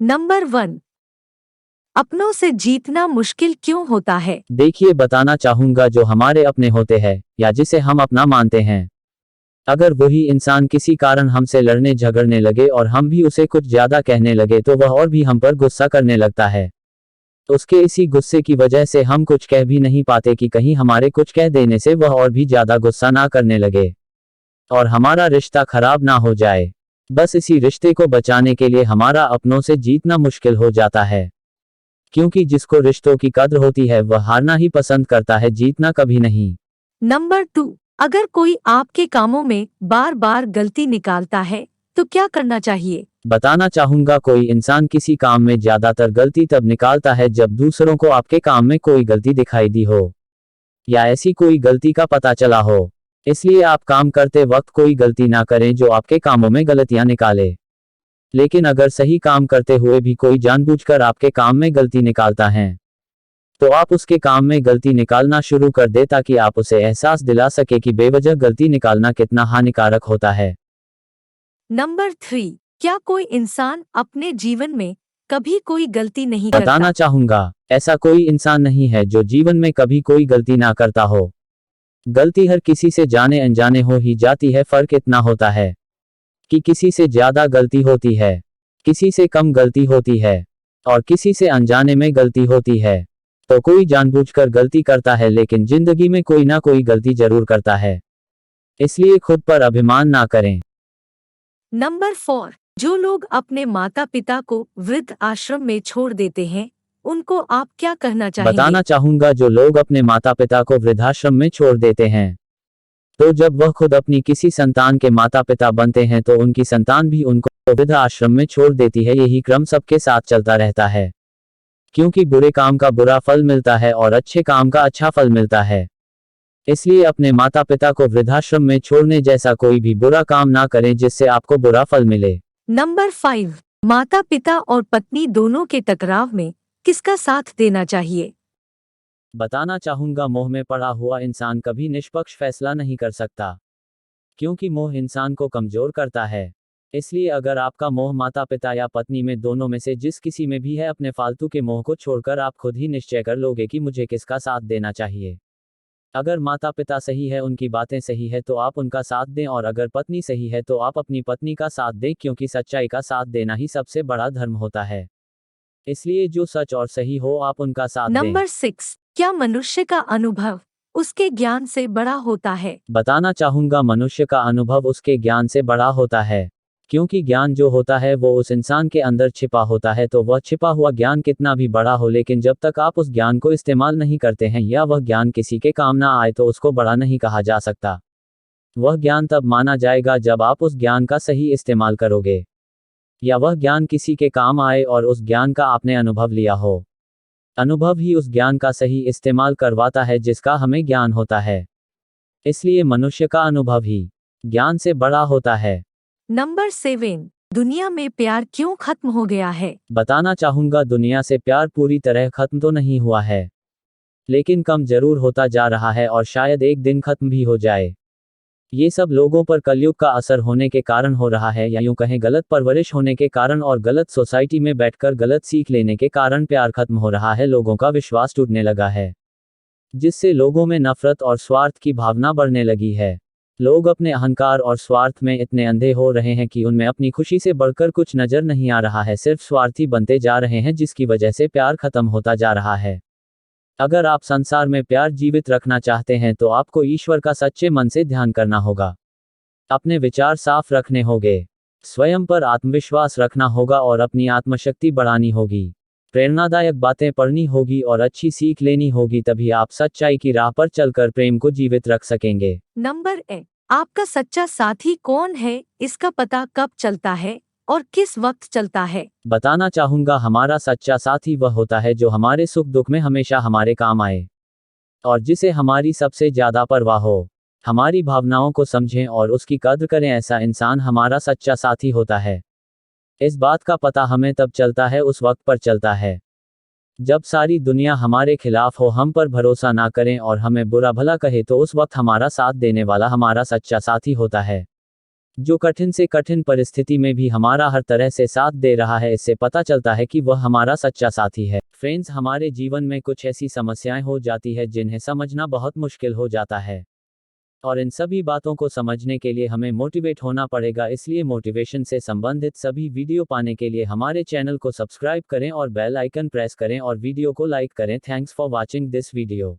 Number 1। अपनों से जीतना मुश्किल क्यों होता है? देखिए, बताना चाहूंगा जो हमारे अपने होते हैं या जिसे हम अपना मानते हैं, अगर वही इंसान किसी कारण हमसे लड़ने झगड़ने लगे और हम भी उसे कुछ ज्यादा कहने लगे तो वह और भी हम पर गुस्सा करने लगता है। उसके इसी गुस्से की वजह से हम कुछ कह भी नहीं पाते कि कहीं हमारे कुछ कह देने से वह और भी ज्यादा गुस्सा ना करने लगे और हमारा रिश्ता खराब ना हो जाए। बस इसी रिश्ते को बचाने के लिए हमारा अपनों से जीतना मुश्किल हो जाता है, क्योंकि जिसको रिश्तों की कद्र होती है वह हारना ही पसंद करता है, जीतना कभी नहीं। नंबर 2। अगर कोई आपके कामों में बार बार गलती निकालता है तो क्या करना चाहिए? बताना चाहूंगा, कोई इंसान किसी काम में ज्यादातर गलती तब निकालता है जब दूसरों को आपके काम में कोई गलती दिखाई दी हो या ऐसी कोई गलती का पता चला हो। इसलिए आप काम करते वक्त कोई गलती ना करें जो आपके कामों में गलतियां निकाले। लेकिन अगर सही काम करते हुए भी कोई जानबूझकर आपके काम में गलती निकालता है तो आप उसके काम में गलती निकालना शुरू कर दे, ताकि आप उसे एहसास दिला सके कि बेवजह गलती निकालना कितना हानिकारक होता है। नंबर 3। क्या कोई इंसान अपने जीवन में कभी कोई गलती नहीं बताना करता? चाहूंगा, ऐसा कोई इंसान नहीं है जो जीवन में कभी कोई गलती ना करता हो। गलती हर किसी से जाने अनजाने हो ही जाती है। फर्क इतना होता है कि किसी से ज्यादा गलती होती है, किसी से कम गलती होती है और किसी से अनजाने में गलती होती है। तो कोई जानबूझकर गलती करता है, लेकिन जिंदगी में कोई ना कोई गलती जरूर करता है। इसलिए खुद पर अभिमान ना करें। नंबर 4। जो लोग अपने माता पिता को वृद्ध आश्रम में छोड़ देते हैं उनको आप क्या कहना बताना चाहेंगे? चाहूंगा, जो लोग अपने माता पिता को वृद्धाश्रम में छोड़ देते हैं तो जब वह खुद अपनी किसी संतान के माता पिता बनते हैं तो उनकी संतान भी उनको वृद्ध आश्रम में छोड़ देती है। यही क्रम सबके साथ चलता रहता है, क्योंकि बुरे काम का बुरा फल मिलता है और अच्छे काम का अच्छा फल मिलता है। इसलिए अपने माता पिता को वृद्धाश्रम में छोड़ने जैसा कोई भी बुरा काम ना करें जिससे आपको बुरा फल मिले। नंबर 5। माता पिता और पत्नी दोनों के टकराव में किसका साथ देना चाहिए? बताना चाहूंगा, मोह में पड़ा हुआ इंसान कभी निष्पक्ष फैसला नहीं कर सकता, क्योंकि मोह इंसान को कमजोर करता है। इसलिए अगर आपका मोह माता पिता या पत्नी में दोनों में से जिस किसी में भी है, अपने फालतू के मोह को छोड़कर आप खुद ही निश्चय कर लोगे कि मुझे किसका साथ देना चाहिए। अगर माता पिता सही है, उनकी बातें सही है, तो आप उनका साथ दें, और अगर पत्नी सही है तो आप अपनी पत्नी का साथ दें, क्योंकि सच्चाई का साथ देना ही सबसे बड़ा धर्म होता है। इसलिए जो सच और सही हो आप उनका साथ दें। नंबर 6। क्या मनुष्य का अनुभव उसके ज्ञान से बड़ा होता है? बताना चाहूंगा, मनुष्य का अनुभव उसके ज्ञान से बड़ा होता है, क्योंकि ज्ञान जो होता है वो उस इंसान के अंदर छिपा होता है। तो वह छिपा हुआ ज्ञान कितना भी बड़ा हो, लेकिन जब तक आप उस ज्ञान को इस्तेमाल नहीं करते हैं या वह ज्ञान किसी के काम ना आए तो उसको बड़ा नहीं कहा जा सकता। वह ज्ञान तब माना जाएगा जब आप उस ज्ञान का सही इस्तेमाल करोगे, या वह ज्ञान किसी के काम आए और उस ज्ञान का आपने अनुभव लिया हो। अनुभव ही उस ज्ञान का सही इस्तेमाल करवाता है जिसका हमें ज्ञान होता है। इसलिए मनुष्य का अनुभव ही ज्ञान से बड़ा होता है। नंबर 7। दुनिया में प्यार क्यों खत्म हो गया है? बताना चाहूंगा, दुनिया से प्यार पूरी तरह खत्म तो नहीं हुआ है, लेकिन कम जरूर होता जा रहा है और शायद एक दिन खत्म भी हो जाए। ये सब लोगों पर कलयुग का असर होने के कारण हो रहा है, या यूं कहें गलत परवरिश होने के कारण और गलत सोसाइटी में बैठकर गलत सीख लेने के कारण प्यार खत्म हो रहा है। लोगों का विश्वास टूटने लगा है, जिससे लोगों में नफरत और स्वार्थ की भावना बढ़ने लगी है। लोग अपने अहंकार और स्वार्थ में इतने अंधे हो रहे हैं कि उनमें अपनी खुशी से बढ़कर कुछ नजर नहीं आ रहा है, सिर्फ स्वार्थी बनते जा रहे हैं, जिसकी वजह से प्यार खत्म होता जा रहा है। अगर आप संसार में प्यार जीवित रखना चाहते हैं तो आपको ईश्वर का सच्चे मन से ध्यान करना होगा, अपने विचार साफ रखने होंगे, स्वयं पर आत्मविश्वास रखना होगा और अपनी आत्मशक्ति बढ़ानी होगी, प्रेरणादायक बातें पढ़नी होगी और अच्छी सीख लेनी होगी। तभी आप सच्चाई की राह पर चलकर प्रेम को जीवित रख सकेंगे। नंबर 8। आपका सच्चा साथी कौन है? इसका पता कब चलता है और किस वक्त चलता है? बताना चाहूंगा, हमारा सच्चा साथी वह होता है जो हमारे सुख दुख में हमेशा हमारे काम आए और जिसे हमारी सबसे ज्यादा परवाह हो, हमारी भावनाओं को समझें और उसकी कद्र करें। ऐसा इंसान हमारा सच्चा साथी होता है। इस बात का पता हमें तब चलता है, उस वक्त पर चलता है जब सारी दुनिया हमारे खिलाफ हो, हम पर भरोसा ना करें और हमें बुरा भला कहे, तो उस वक्त हमारा साथ देने वाला हमारा सच्चा साथी होता है। जो कठिन से कठिन परिस्थिति में भी हमारा हर तरह से साथ दे रहा है। इससे पता चलता है कि वह हमारा सच्चा साथी है। फ्रेंड्स, हमारे जीवन में कुछ ऐसी समस्याएं हो जाती है जिन्हें समझना बहुत मुश्किल हो जाता है, और इन सभी बातों को समझने के लिए हमें मोटिवेट होना पड़ेगा। इसलिए मोटिवेशन से संबंधित सभी वीडियो पाने के लिए हमारे चैनल को सब्सक्राइब करें और बेल आइकन प्रेस करें और वीडियो को लाइक करें। Thanks for watching this video.